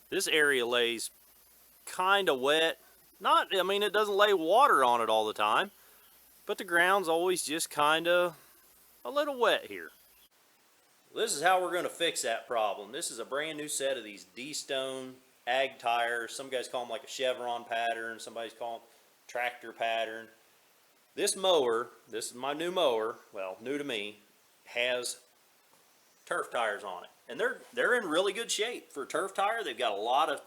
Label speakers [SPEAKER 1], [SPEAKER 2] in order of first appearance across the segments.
[SPEAKER 1] This area lays kind of wet. I mean, it doesn't lay water on it all the time, but the ground's always just kind of a little wet here. This is how we're going to fix that problem. This is a brand new set of these D-Stone ag tires. Some guys call them like a chevron pattern. Somebody's call them tractor pattern. This mower, this is my new mower, well, new to me, has turf tires on it. And they're in really good shape for a turf tire. They've got a lot of,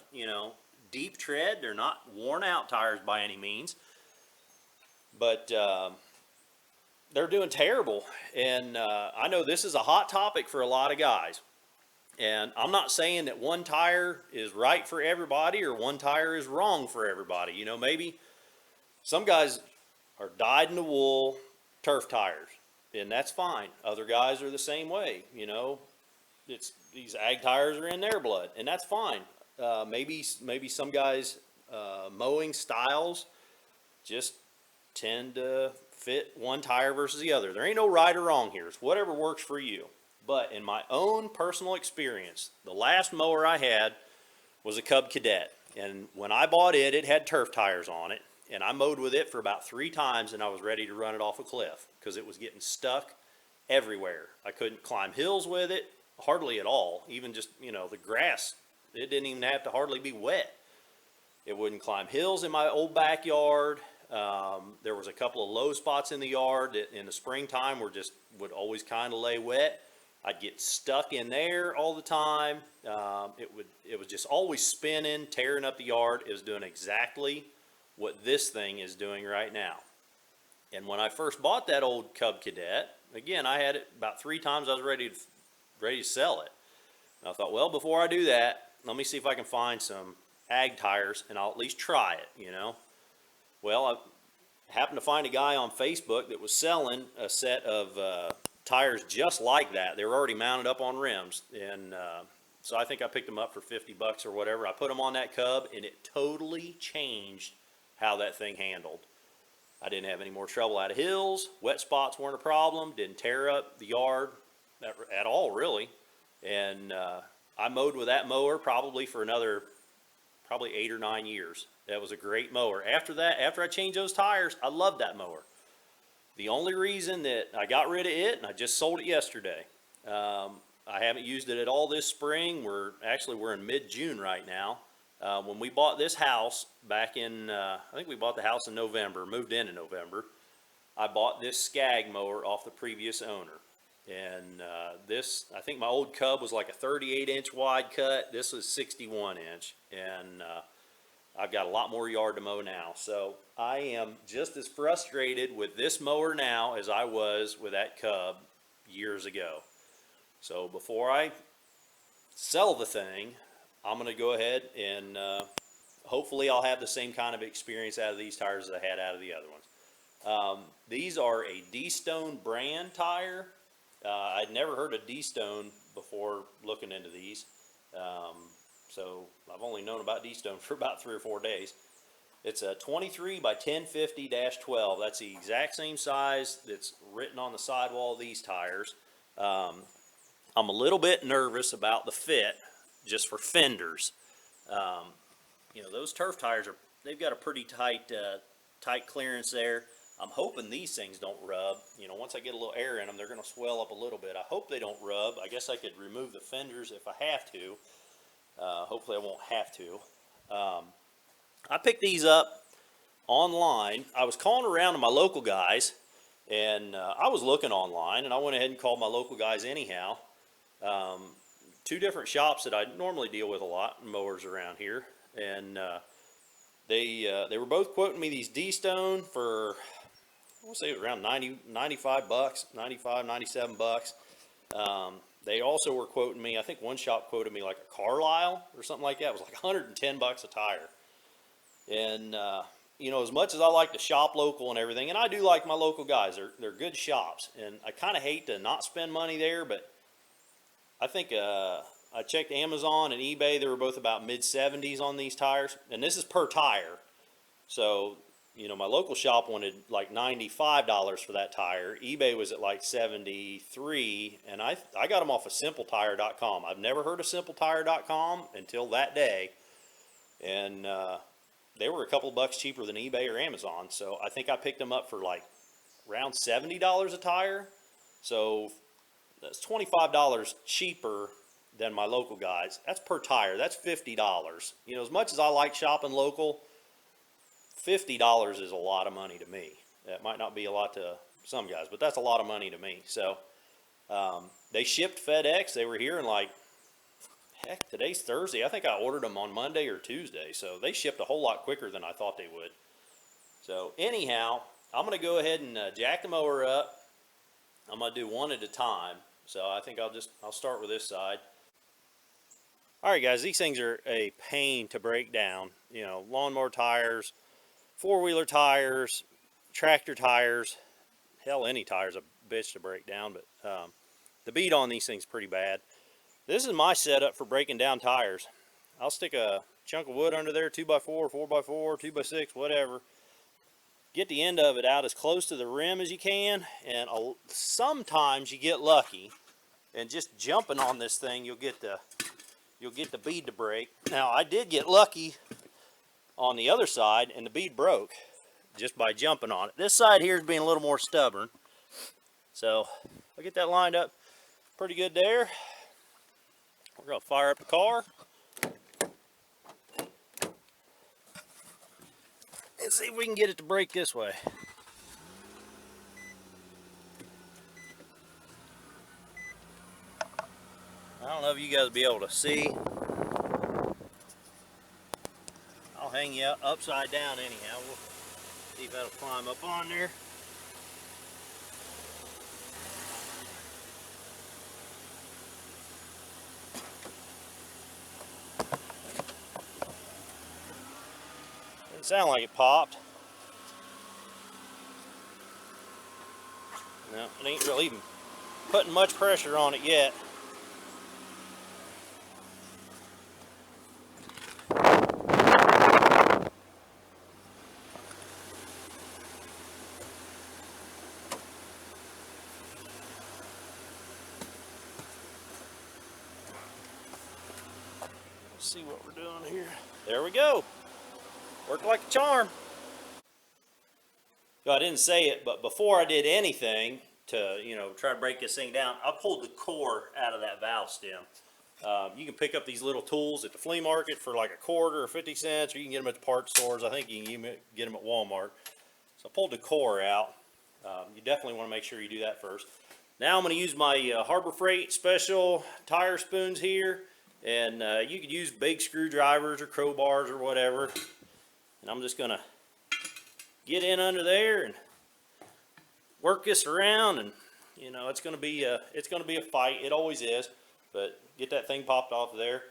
[SPEAKER 1] deep tread. They're not worn out tires by any means. But they're doing terrible. And I know this is a hot topic for a lot of guys. And I'm not saying that one tire is right for everybody or one tire is wrong for everybody. Maybe some guys are dyed-in-the-wool turf tires, and that's fine. Other guys are the same way. These ag tires are in their blood, and that's fine. Maybe some guys' mowing styles just tend to fit one tire versus the other. There ain't no right or wrong here. It's whatever works for you. But in my own personal experience, the last mower I had was a Cub Cadet. And when I bought it, it had turf tires on it. And I mowed with it for about 3 times, and I was ready to run it off a cliff because it was getting stuck everywhere. I couldn't climb hills with it, hardly at all. Even just, the grass, it didn't even have to hardly be wet. It wouldn't climb hills in my old backyard. There was a couple of low spots in the yard that in the springtime would always kind of lay wet. I'd get stuck in there all the time. It was just always spinning, tearing up the yard. It was doing exactly what this thing is doing right now. And when I first bought that old Cub Cadet, again, I had it about 3 times. I was ready to sell it. And I thought, well, before I do that, let me see if I can find some ag tires, and I'll at least try it. Well, I happened to find a guy on Facebook that was selling a set of tires just like that. They were already mounted up on rims, and so I think I picked them up for $50 or whatever. I put them on that Cub, and it totally changed how that thing handled. I didn't have any more trouble out of hills. Wet spots weren't a problem. Didn't tear up the yard at all, really. And I mowed with that mower probably for another 8 or 9 years. That was a great mower. After that, after I changed those tires, I loved that mower. The only reason that I got rid of it, and I just sold it yesterday, I haven't used it at all this spring. We're in mid-June right now. When we bought this house back in, I think we bought the house in November, moved in November, I bought this Skag mower off the previous owner. And I think my old Cub was like a 38-inch wide cut. This was 61-inch. And I've got a lot more yard to mow now. So I am just as frustrated with this mower now as I was with that Cub years ago. So before I sell the thing, I'm going to go ahead and hopefully I'll have the same kind of experience out of these tires as I had out of the other ones. These are a D-Stone brand tire. I'd never heard of D-Stone before looking into these. So I've only known about D-Stone for about 3 or 4 days. It's a 23 by 1050-12. That's the exact same size that's written on the sidewall of these tires. I'm a little bit nervous about the fit just for fenders. Those turf tires they've got a pretty tight clearance there. I'm hoping these things don't rub. Once I get a little air in them, they're going to swell up a little bit. I hope they don't rub. I guess I could remove the fenders if I have to. Hopefully I won't have to. I picked these up online. I was calling around to my local guys, and I was looking online, and I went ahead and called my local guys anyhow. 2 different shops that I normally deal with a lot, mowers around here, and they were both quoting me these D-Stone for, I want to say it was around $95, 95, $97. They also were quoting me, I think one shop quoted me like a Carlisle or something like that. It was like $110 a tire. And as much as I like to shop local and everything, and I do like my local guys, they're good shops, and I kind of hate to not spend money there, but I think I checked Amazon and eBay. They were both about mid-70s on these tires, and this is per tire. So you know, my local shop wanted like $95 for that tire. eBay was at like 73, and I got them off of simpletire.com. I've never heard of simpletire.com until that day, and they were a couple of bucks cheaper than eBay or Amazon. So I think I picked them up for like around $70 a tire. So that's $25 cheaper than my local guys. That's per tire. That's $50. You know, as much as I like shopping local, $50 is a lot of money to me. That might not be a lot to some guys, but that's a lot of money to me. So they shipped FedEx. They were here in like, heck, today's Thursday. I think I ordered them on Monday or Tuesday. So they shipped a whole lot quicker than I thought they would. So anyhow, I'm going to go ahead and jack the mower up. I'm going to do one at a time. So I think I'll start with this side. All right, guys, these things are a pain to break down. You know, lawnmower tires, four-wheeler tires, tractor tires, hell, any tire's a bitch to break down, but the bead on these things is pretty bad. This is my setup for breaking down tires. I'll stick a chunk of wood under there, 2x4, 4x4, 2x6, whatever. Get the end of it out as close to the rim as you can, and sometimes you get lucky, and just jumping on this thing, you'll get the bead to break. Now, I did get lucky on the other side, and the bead broke just by jumping on it. This side here is being a little more stubborn. So I'll get that lined up pretty good there. We're going to fire up the car and see if we can get it to break this way. I don't know if you guys will be able to see. I'll hang you upside down anyhow. We'll see if that'll climb up on there. Didn't sound like it popped. No, it ain't really even putting much pressure on it yet. See what we're doing here. There we go. Worked like a charm. So I didn't say it, but before I did anything to, you know, try to break this thing down, I pulled the core out of that valve stem. You can pick up these little tools at the flea market for like a quarter or 50 cents, or you can get them at the parts stores. I think you can get them at Walmart. So I pulled the core out. You definitely want to make sure you do that first. Now I'm going to use my Harbor Freight special tire spoons here. And you could use big screwdrivers or crowbars or whatever. And I'm just going to get in under there and work this around. And you know, it's going to be a fight. It always is. But get that thing popped off of there.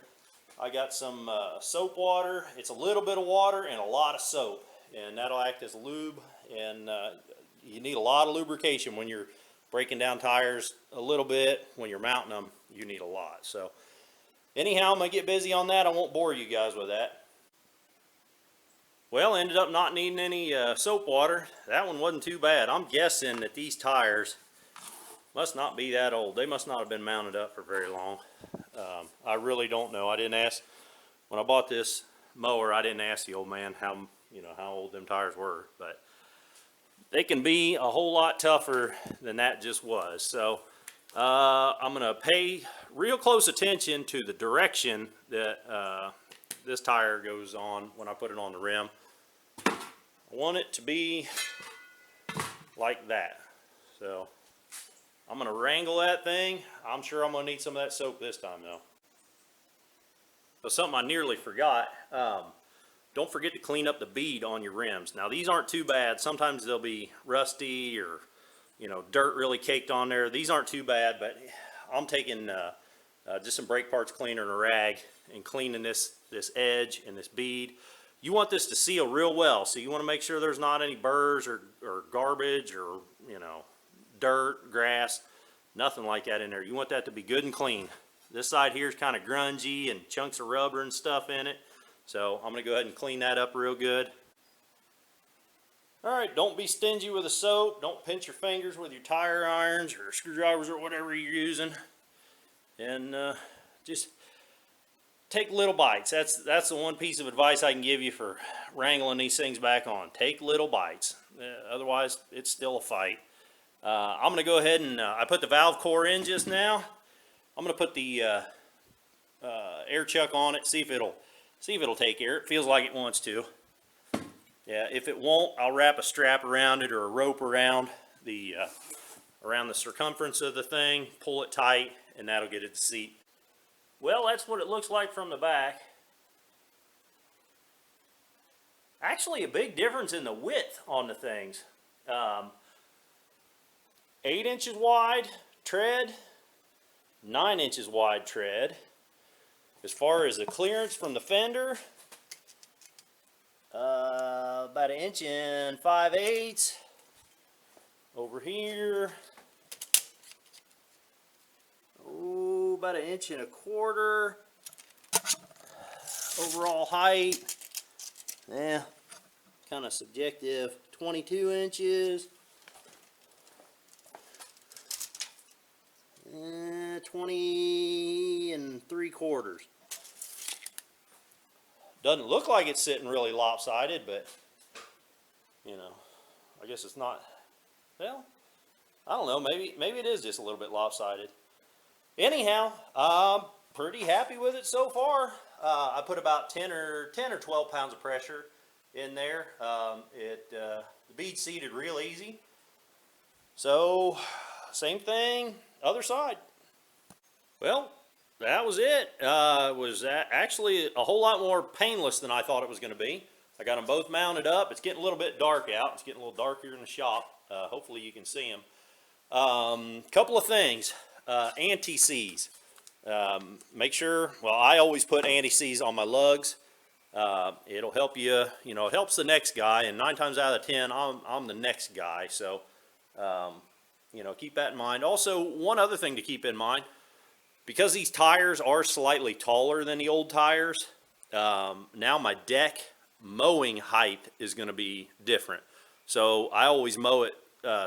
[SPEAKER 1] I got some soap water. It's a little bit of water and a lot of soap, and that'll act as lube. And you need a lot of lubrication when you're breaking down tires. A little bit when you're mounting them, you need a lot. So anyhow, I'm going to get busy on that. I won't bore you guys with that. Well, ended up not needing any soap water. That one wasn't too bad. I'm guessing that these tires must not be that old. They must not have been mounted up for very long. I really don't know. I didn't ask, when I bought this mower, I didn't ask the old man how old them tires were. But they can be a whole lot tougher than that just was. So I'm going to pay real close attention to the direction that this tire goes on when I put it on the rim. I want it to be like that. So I'm going to wrangle that thing. I'm sure I'm going to need some of that soap this time though. So something I nearly forgot. Don't forget to clean up the bead on your rims. Now these aren't too bad. Sometimes they'll be rusty or dirt really caked on there. These aren't too bad, but I'm taking just some brake parts cleaner and a rag and cleaning this edge and this bead. You want this to seal real well, so you want to make sure there's not any burrs or garbage or dirt, grass, nothing like that in there. You want that to be good and clean. This side here is kind of grungy and chunks of rubber and stuff in it, so I'm going to go ahead and clean that up real good. All right, don't be stingy with the soap. Don't pinch your fingers with your tire irons or screwdrivers or whatever you're using. And just take little bites. That's the one piece of advice I can give you for wrangling these things back on. Take little bites. Otherwise, it's still a fight. I'm going to go ahead and I put the valve core in just now. I'm going to put the air chuck on it. See if it'll take air. It feels like it wants to. Yeah, if it won't, I'll wrap a strap around it or a rope around the circumference of the thing, pull it tight, and that'll get it to seat. Well, that's what it looks like from the back. Actually, a big difference in the width on the things. 8 inches wide tread, 9 inches wide tread. As far as the clearance from the fender, about 1 5/8 inches. Over here, about 1 1/4 inches. Overall height, kind of subjective, 22 inches. 20 3/4. Doesn't look like it's sitting really lopsided, but you know, I guess it's not. Well, I don't know. Maybe it is just a little bit lopsided. Anyhow, I'm pretty happy with it so far. I put about 10 or 12 pounds of pressure in there. The bead seated real easy. So same thing, other side. Well, that was it. It was actually a whole lot more painless than I thought it was going to be. I got them both mounted up. It's getting a little bit dark out. It's getting a little darker in the shop. Hopefully you can see them. Couple of things. Anti-seize. Make sure, well, I always put anti-seize on my lugs. It'll help you, it helps the next guy, and 9 times out of 10, I'm the next guy. So, keep that in mind. Also, one other thing to keep in mind, because these tires are slightly taller than the old tires, now my deck mowing height is going to be different. So I always mow it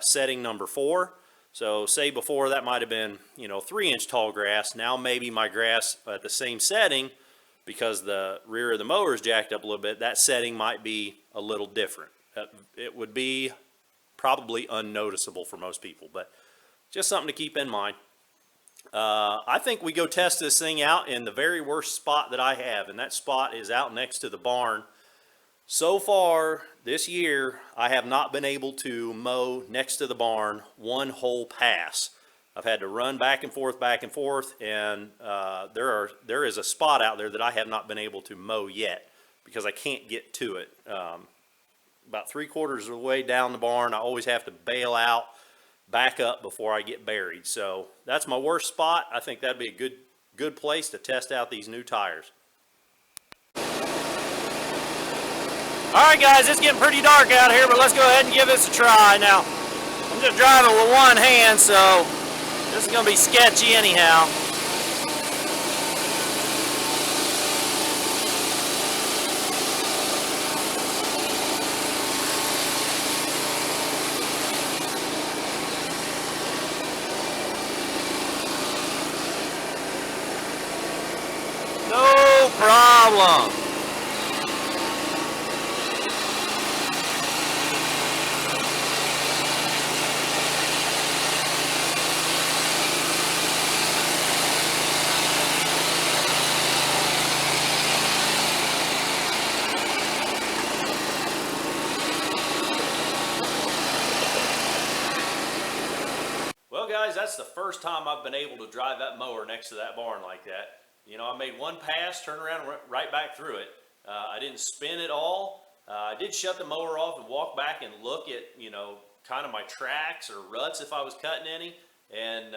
[SPEAKER 1] setting number 4. So say before that might have been 3-inch tall grass. Now maybe my grass at the same setting, because the rear of the mower is jacked up a little bit, that setting might be a little different. It would be probably unnoticeable for most people, but just something to keep in mind. I think we go test this thing out in the very worst spot that I have, and that spot is out next to the barn. So far this year, I have not been able to mow next to the barn one whole pass. I've had to run back and forth, and there is a spot out there that I have not been able to mow yet because I can't get to it. About 3/4 of the way down the barn, I always have to bail out, back up before I get buried. So that's my worst spot. I think that'd be a good place to test out these new tires. All right, guys, it's getting pretty dark out here, but let's go ahead and give this a try. Now, I'm just driving with one hand, so this is going to be sketchy anyhow. No problem. Well, guys, that's the first time I've been able to drive that mower next to that barn like that. I made one pass, turned around, and went right back through it. I didn't spin it all. I did shut the mower off and walk back and look at, kind of my tracks or ruts if I was cutting any, and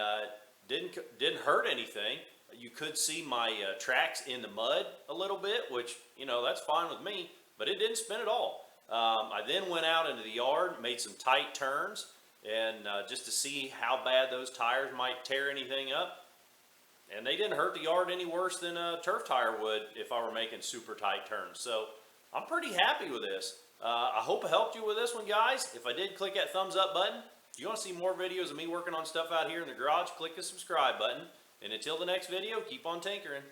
[SPEAKER 1] didn't hurt anything. You could see my tracks in the mud a little bit, which, that's fine with me, but it didn't spin at all. I then went out into the yard, made some tight turns, and just to see how bad those tires might tear anything up. And they didn't hurt the yard any worse than a turf tire would if I were making super tight turns. So I'm pretty happy with this. I hope I helped you with this one, guys. If I did, click that thumbs up button. If you want to see more videos of me working on stuff out here in the garage, click the subscribe button. And until the next video, keep on tinkering.